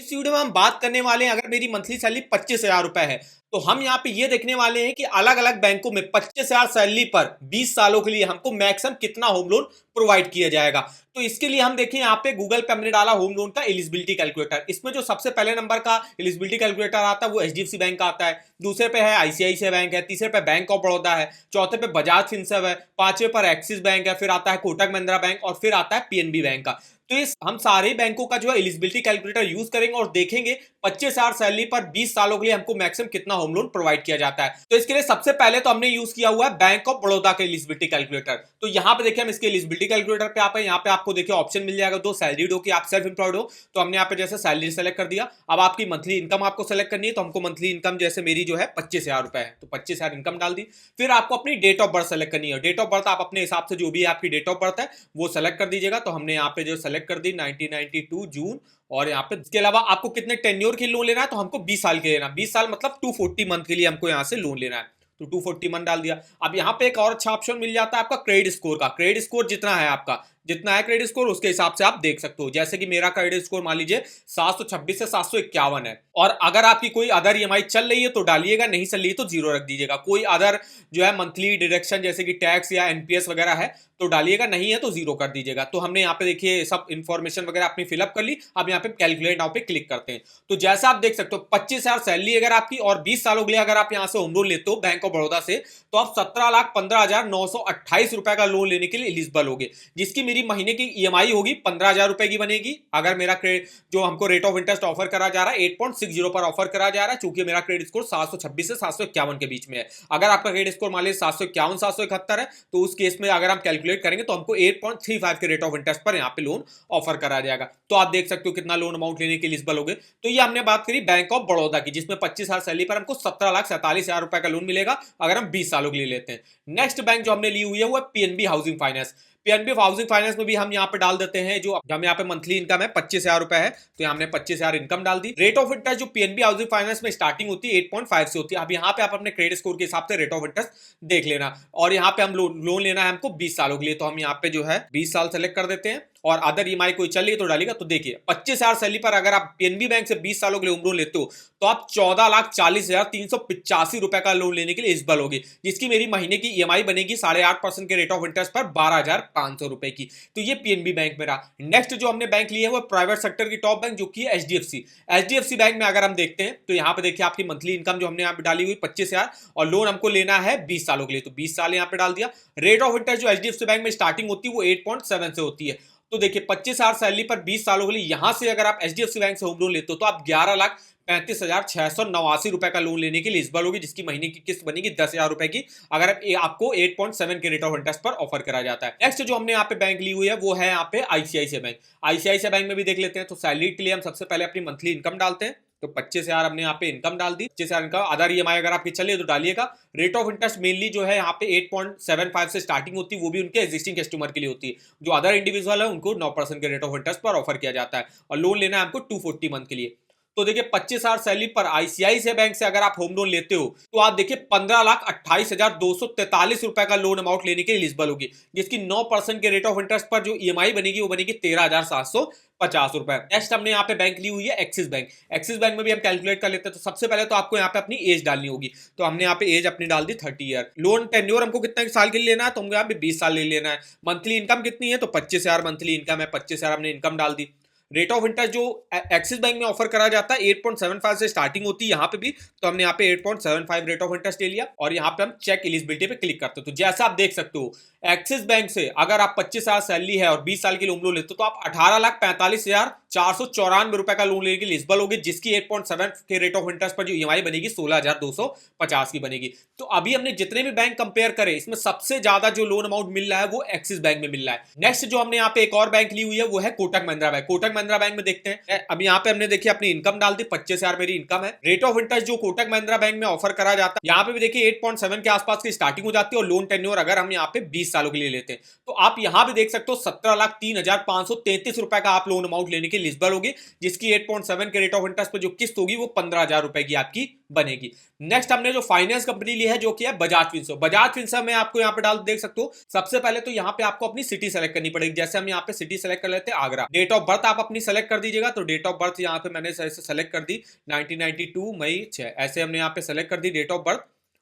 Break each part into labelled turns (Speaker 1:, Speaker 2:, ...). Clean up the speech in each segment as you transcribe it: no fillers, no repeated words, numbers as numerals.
Speaker 1: इस वीडियो में हम बात करने वाले हैं, अगर मेरी मंथली सैलरी 25,000 रुपए है तो हम यहाँ पे ये देखने वाले हैं कि अलग अलग बैंकों में 25,000 सैलरी पर 20 सालों के लिए हमको मैक्सिमम कितना होम लोन प्रोवाइड किया जाएगा। तो इसके लिए हम देखें यहाँ पे गूगल पे हमने डाला होम लोन का एलिजिबिलिटी कैलकुलेटर। इसमें जो सबसे पहले नंबर का एलिजिबिलिटी कैलकुलेटर आता है वो एचडीएफसी बैंक का आता है, दूसरे पे है आईसीआईसीआई बैंक है, तीसरे पे बैंक ऑफ बड़ौदा है, चौथे पे बजाज फिनसर्व है, पांचवे पर एक्सिस बैंक है, फिर आता है कोटक महिंद्रा बैंक और फिर आता है पीएनबी बैंक का। तो इस हम सारे बैंकों का जो है एलिजिबिलिटी कैलकुलेटर यूज करेंगे और देखेंगे 25,000 सैलरी पर 20 सालों के लिए हमको मैक्सिमम कितना होम लोन प्रोवाइड किया जाता है। तो इसके लिए सबसे पहले तो हमने यूज किया हुआ है बैंक ऑफ बड़ौदा का एलिजिबिलिटी कैलकुलेटर। तो यहाँ पे देखिए हम इसके एलिजिबिलिटी कैलकुलेटर पे आप यहाँ पे आपको देखिए ऑप्शन मिल जाएगा, दो सैलरीड हो कि आप सेल्फ एम्प्लॉयड हो। तो हमने यहाँ पे जैसे सैलरी सेलेक्ट कर दिया। अब आपकी मंथली इनकम आपको सेलेक्ट करनी है, तो हमको मंथली इनकम जैसे मेरी जो है 25,000 रुपए है, तो 25,000 इनकम डाल दी। फिर आपको अपनी डेट ऑफ बर्थ सेलेक्ट करनी है। डेट ऑफ बर्थ आप अपने हिसाब से जो भी आपकी डेट ऑफ बर्थ है वो सेलेक्ट कर दीजिएगा। तो हमने यहाँ पे जो सेलेक्ट कर दी 1992 जून। और यहाँ पे इसके अलावा आपको कितने टेन्योर के लोन लेना है, तो हमको 20 साल के लेना। 20 साल मतलब 240 मंथ के लिए हमको यहाँ से लोन लेना है, तो 240 मंथ डाल दिया। अब यहाँ पे एक और अच्छा ऑप्शन मिल जाता है आपका क्रेडिट स्कोर का। क्रेडिट स्कोर जितना है आपका, जितना है क्रेडिट स्कोर उसके हिसाब से आप देख सकते हो। जैसे कि मेरा क्रेडिट स्कोर मान लीजिए 726 से 751 है। और अगर आपकी कोई अदर ईएमआई चल रही है तो डालिएगा, नहीं चल रही है तो जीरो रख दीजिएगा। कोई अदर जो है मंथली डिडक्शन जैसे कि टैक्स या एनपीएस वगैरह है तो डालिएगा, नहीं है तो जीरो कर दीजिएगा। तो हमने यहाँ पे देखिए सब इन्फॉर्मेशन वगैरह अपनी फिलअप कर ली। अब यहाँ पे कैलकुलेट नाउ पे क्लिक करते हैं। तो जैसा आप देख सकते हो 25,000 सैलरी अगर आपकी और 20 सालों के लिए अगर आप यहाँ से होम लोन लेते हो बैंक ऑफ बड़ौदा से, तो आप 17,15,928 रुपए का लोन लेने के लिए एलिजिबल होगे, जिसकी मेरी महीने की ईएमआई होगी 15,000 रुपए की बनेगी। अगर मेरा जो हमको रेट ऑफ इंटरेस्ट ऑफर करा जा रहा है 8.60 पर ऑफर करा जा रहा है, चूंकि मेरा क्रेडिट स्कोर 726 से 751 के बीच में है। अगर आपका क्रेडिट स्कोर मान लीजिए 751 771 है तो उस केस में अगर हम कैलकुलेट करेंगे तो हमको 8.35 के रेट ऑफ इंटरेस्ट पर यहाँ पे लोन ऑफर करा जाएगा। तो आप देख सकते हो कितना लोन अमाउंट लेने के एलिजिबल होगे। तो ये हमने बात करी बैंक ऑफ बड़ौदा की, जिसमें 25,000 सैलरी पर हमको 17,47,000 रुपए का लोन मिलेगा अगर हम 20 सालों के लिए लेते हैं। नेक्स्ट बैंक जो हमने ली हुई है वो है PNB housing finance. PNB housing finance में भी हम यहाँ पे डाल देते हैं जो हम यहाँ पे मंथली इनकम है 25,000 रुपए है, तो यहाँ हमने 25,000 इनकम डाल दी। रेट ऑफ इंटरेस्ट जो पीएनबी हाउसिंग फाइनेंस में स्टार्टिंग होती है 8.5 से होती है। अब यहाँ पे आप अपने क्रेडिट स्कोर के हिसाब से रेट ऑफ इंटरेस्ट देख लेना। और यहाँ पे हम लोन लेना है हमको 20 सालों के लिए, तो हम यहाँ पे जो है 20 साल सेलेक्ट कर देते हैं। और अदर ईएमआई कोई चल रही है तो डालेगा। तो देखिए 25,000 सैलरी पर अगर आप पीएनबी बैंक से 20 सालों के लिए होम लोन लेते हो तो आप 14,40,385 रुपए का लोन लेने के लिए एलिजिबल होगी, जिसकी मेरी महीने की ईएमआई बनेगी 8.5% के रेट ऑफ इंटरेस्ट पर 12,500 रुपए की। तो ये पीएनबी बैंक मेरा। नेक्स्ट जो हमने बैंक ली है वो प्राइवेट सेक्टर की टॉप बैंक जो कि एचडीएफसी। एचडीएफसी बैंक में अगर हम देखते हैं तो यहाँ पे देखिए आपकी मंथली इनकम जो हमने यहाँ पे डाली हुई 25,000 और लोन हमको लेना है 20 सालों के लिए, तो 20 साल यहाँ पे डाल दिया। रेट ऑफ इंटरेस्ट जो एचडीएफसी बैंक में स्टार्टिंग होती है वो 8.7 से होती है। तो देखिए 25,000 सैलरी पर 20 सालों के लिए यहां से अगर आप एचडीएफसी बैंक से होम लोन लेते हो तो आप 11,35,689 रुपए का लोन लेने के लिए एलिजिबल होगी, जिसकी महीने की किस्त बनेगी 10,000 रुपए की अगर आपको 8.7 के रेट ऑफ इंटरेस्ट पर ऑफर करा जाता है। नेक्स्ट जो हमने यहाँ पे बैंक ली हुई है वो है यहाँ पे आईसीआईसीआई बैंक। आईसीआईसीआई बैंक में भी देख लेते हैं। तो सैलरी के लिए हम सबसे पहले अपनी मंथली इनकम डालते हैं। तो 25,000 हमने यहाँ पे इनकम डाल दी। 25,000 इनकम, अदर ईएमआई अगर आपकी चले तो डालिएगा। रेट ऑफ इंटरेस्ट मेनली जो है यहाँ पे 8.75 से स्टार्टिंग होती है, वो भी उनके एग्जिस्टिंग कस्टमर के लिए होती है। जो अदर इंडिविजुअल है उनको 9% के रेट ऑफ इंटरेस्ट पर ऑफर किया जाता है और लोन लेना है हमको 240 मंथ के लिए। तो देखिए 25,000 सैलरी पर आईसीआईसीआई बैंक से अगर आप होम लोन लेते हो तो आप देखिए 15,28,243 रुपए का लोन अमाउंट लेने के एलिजिबल होगी, जिसकी 9% के रेट ऑफ इंटरेस्ट पर जो ईएमआई बनेगी वो बनेगी 13,750 रुपए। नेक्स्ट हमने यहाँ पे बैंक ली हुई है एक्सिस बैंक। एक्सिस बैंक में भी हम कैलकुलेट कर लेते हैं। तो सबसे पहले तो आपको यहाँ पे अपनी एज डालनी होगी। तो हमने यहाँ पे एज अपनी डाल दी 30 ईयर। लोन टेन्योर हमको कितने साल के लिए लेना है, तो हमको यहाँ पे 20 साल ले लेना है। मंथली इनकम कितनी है, तो 25,000 मंथली इनकम है, 25,000 हमने इनकम डाल दी। रेट ऑफ इंटरेस्ट जो एक्सिस बैंक में ऑफर करा जाता है 8.75 से स्टार्टिंग होती है यहाँ पे भी, तो हमने यहाँ पे 8.75 रेट ऑफ इंटरेस्ट ले लिया और यहाँ पे हम चेक एलिजिबिलिटी पे क्लिक करते हैं। तो जैसा आप देख सकते हो एक्सिस बैंक से अगर आप 25,000 सैलरी है और 20 साल के लिए होम लोन लेते हो तो आप 18,45,494 रुपए का लोन लेने के लिए एलिजिबल होगे, जिसकी 8.7 के रेट ऑफ इंटरेस्ट पर जो ईएमआई बनेगी 16,250 की बनेगी। तो अभी हमने जितने भी बैंक कंपेयर करे इसमें सबसे ज्यादा जो लोन अमाउंट मिल रहा है वो एक्सिस बैंक में मिल रहा है। नेक्स्ट जो हमने यहाँ पे एक और बैंक ली हुई है वो है कोटक महिंद्रा बैंक। कोटक महिंद्रा बैंक में देखते हैं। अब यहाँ पे हमने देखिए अपनी इनकम डाल दी, 25,000 मेरी इनकम है। रेट ऑफ इंटरेस्ट जो कोटक महिंद्रा बैंक में ऑफर करा जाता है यहाँ पे भी देखिए 8.7 के आसपास की स्टार्टिंग हो जाती है और लोन टेन्योर अगर हम यहाँ पे 20 सालों के लिए लेते हैं तो आप यहां भी देख सकते हो 17,03,533 रुपए का आप लोन अमाउंट लेने के लिए एलिजिबल होगी, जिसकी 8.7 के रेट ऑफ इंटरेस्ट पर जो किस्त होगी वो 15,000 रुपए की आपकी बनेगी। नेक्स्ट हमने जो फाइनेंस कंपनी ली है जो कि है बजाज फिनसर्व। बजाज फिनसर्व में आपको यहाँ पे डाल देख सकते हो। सबसे पहले तो यहाँ पे आपको अपनी सिटी सेलेक्ट करनी पड़ेगी। जैसे हम यहाँ पे सिटी सेलेक्ट कर लेते हैं आगरा। डेट ऑफ बर्थ आप अपनी सेलेक्ट कर दीजिएगा। तो डेट ऑफ बर्थ यहाँ पे मैंने ऐसे सेलेक्ट कर दी 1992 मई 6, ऐसे हमने यहाँ पे सेलेक्ट कर दी डेट ऑफ बर्थ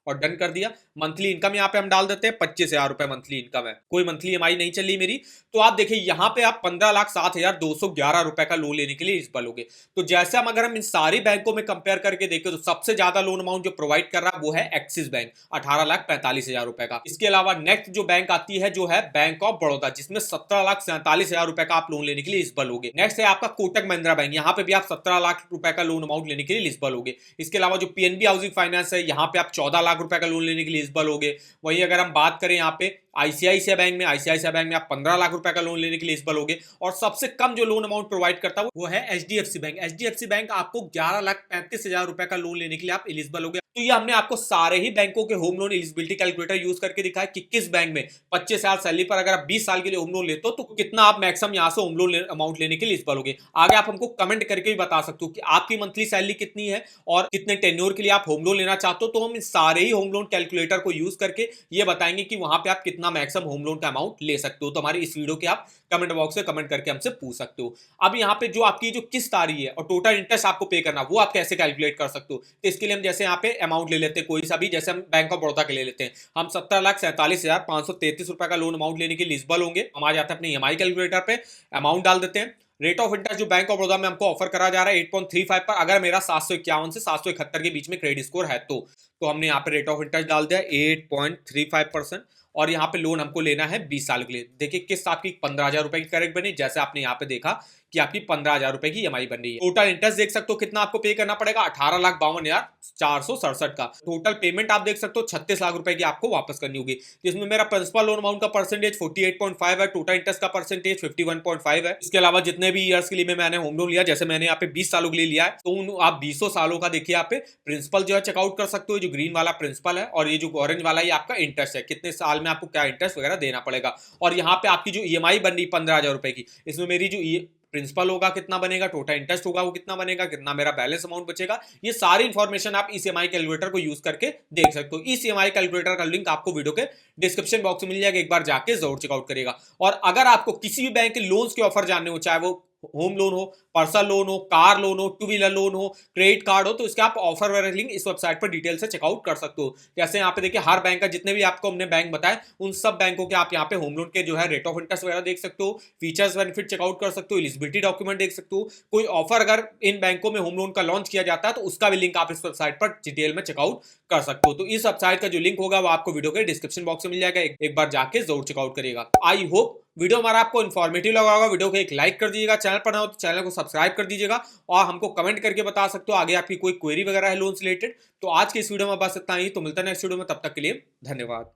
Speaker 1: और डन कर दिया। मंथली इनकम यहाँ पे हम डाल देते हैं 25,000 रुपए मंथली इनकम है, कोई मंथली ईएमआई नहीं चली मेरी। तो आप देखिए यहाँ पे आप 15,07,211 रुपए का लोन लेने के लिए एलिजिबल होगे। तो जैसे हम अगर हम इन सारी बैंकों में कंपेयर करके देखें तो सबसे ज्यादा लोन अमाउंट जो प्रोवाइड कर रहा है वो है एक्सिस बैंक 18,45,000 रुपए का। इसके अलावा नेक्स्ट जो बैंक आती है जो है बैंक ऑफ बड़ौदा, जिसमें 17,47,000 रुपए का आप लोन लेने के लिए एलिजिबल होगे। नेक्स्ट है आपका कोटक महिंद्रा बैंक, यहाँ पे भी आप 17 लाख रुपए का लोन अमाउंट लेने के लिए एलिजिबल होगे। इसके अलावा जो पीएनबी हाउसिंग फाइनेंस है यहाँ पे आप 14 लाख रुपए का लोन लेने के लिए एलिजिबल होगे। वहीं अगर हम बात करें यहाँ पे आईसीआईसीआई बैंक में आप 15 लाख रुपए का लोन लेने के लिए एलिजिबल होगे। और सबसे कम जो लोन अमाउंट प्रोवाइड करता है वो है एचडीएफसी बैंक। एचडीएफसी बैंक आपको 11,35,000 रुपए का लोन लेने के लिए आप एलिजिबल होगे। तो ये हमने आपको सारे ही बैंकों के home loan eligibility calculator use करके दिखाया कि किस बैंक में 25,000 सैलरी पर अगर आप 20 साल के लिए होम लोन लेते हो तो कितना आप मैक्सिमम यहाँ से होम लोन अमाउंट लेने के लिए एलिजिबल होगे। आगे आप हमको कमेंट करके भी बता सकते हो कि आपकी मंथली सैलरी कितनी है और कितने टेन्योर के लिए आप होम लोन लेना चाहते हो। तो हम इन सारे ही होम लोन कैलकुलेटर को यूज करके ये बताएंगे कि वहां पे आप कितना मैक्सिमम होम लोन का अमाउंट ले सकते हो। तो हमारी इस वीडियो के आप कमेंट बॉक्स में कमेंट करके हमसे पूछ सकते हो। अब यहाँ पे जो आपकी जो किस्त आ रही है और टोटल इंटरेस्ट आपको पे करना वो आप कैसे कैलकुलेट कर सकते हो। तो इसके लिए हम जैसे यहाँ पे अमाउंट ले लेते हैं कोई सा भी, जैसे हम बैंक ऑफ बड़ौदा के ले लेते हैं। हम 17,47,533 रुपए का लोन अमाउंट लेने के लिए एलिजिबल होंगे। हम आ जाते हैं अपने ईएमआई कैलकुलेटर पे, अमाउंट डाल देते हैं। रेट ऑफ इंटरेस्ट जो बैंक ऑफ बड़ौदा में हमको ऑफर करा जा रहा है 8.35 पर, अगर मेरा 751 से 771 के बीच में क्रेडिट स्कोर है तो हमने यहाँ पे रेट ऑफ इंटरेस्ट डाल दिया 8.35%। और यहाँ पे लोन हमको लेना है 20 साल के लिए। देखिए किस्त आपकी 15,000 रुपए की करेक्ट बनी, जैसे आपने यहाँ पे देखा कि आपकी 15,000 रुपए की ईएमआई बन रही है। टोटल इंटरेस्ट देख सकते हो कितना आपको पे करना पड़ेगा, 18,52,467 का। टोटल पेमेंट आप देख सकते हो 36 लाख रुपए की आपको वापस करनी होगी। जिसमें मेरा प्रिंसिपल लोन अमाउंट का परसेंटेज 48.5 है, टोटल इंटरेस्ट का परसेंटेज 51.5 है। इसके अलावा जितने भी ईयर्स के लिए मैंने होम लोन लिया, जैसे मैंने यहाँ पे 20 सालों के लिए लिया है, तो आप 20 सालों का देखिए यहाँ पे प्रिंसिपल जो है चेकआउट कर सकते हो। जो ग्रीन वाला प्रिंसिपल है और ये जो ऑरेंज वाला ये आपका इंटरेस्ट है, कितने साल में आपको क्या इंटरेस्ट वगैरह देना पड़ेगा। और यहाँ पे आपकी जो ईएमआई बन रही 15,000 रुपए की, इसमें मेरी जो प्रिंसिपल होगा कितना बनेगा, टोटल इंटरेस्ट होगा वो कितना बनेगा, कितना मेरा बैलेंस अमाउंट बचेगा, ये सारी इंफॉर्मेशन आप इस ईएमआई कैलकुलेटर को यूज करके देख सकते हो। इस ईएमआई कैलकुलेटर का लिंक आपको वीडियो के डिस्क्रिप्शन बॉक्स में मिल जाएगा, एक बार जाके जरूर चेकआउट करेगा। और अगर आपको किसी भी बैंक के लोन्स के ऑफर जानने हो, चाहे वो होम लोन हो, पर्सनल लोन हो, कार लोन हो, टू व्हीलर लोन हो, क्रेडिट कार्ड हो, तो इसके आप ऑफर वगैरह लिंक इस वेबसाइट पर डिटेल से चेकआउट कर सकते हो। जैसे यहाँ पे देखिए हर बैंक का जितने भी आपको हमने बैंक बताए उन सब बैंकों के आप यहाँ पे होम लोन के जो है रेट ऑफ इंटरेस्ट वगैरह देख सकते हो, फीचर्स बेनिफिट चेकआउट कर सकते हो, एलिजिबिलिटी डॉक्यूमेंट देख सकते हो। कोई ऑफर अगर इन बैंकों में होम लोन का लॉन्च किया जाता है तो उसका भी लिंक आप इस वेबसाइट पर डिटेल में चेकआउट कर सकते हो। तो इस वेबसाइट का जो लिंक होगा वो आपको वीडियो के डिस्क्रिप्शन बॉक्स में मिल जाएगा, एक बार जाके जरूर चेकआउट करिएगा। आई होप वीडियो हमारा आपको इन्फॉर्मेटिव लगा होगा। वीडियो को एक लाइक कर दीजिएगा, चैनल पर ना हो तो चैनल को सब्सक्राइब कर दीजिएगा और हमको कमेंट करके बता सकते हो आगे आपकी कोई क्वेरी वगैरह है लोन से रिलेटेड। तो आज के इस वीडियो में बस इतना ही, तो मिलता है नेक्स्ट वीडियो में, तब तक के लिए धन्यवाद।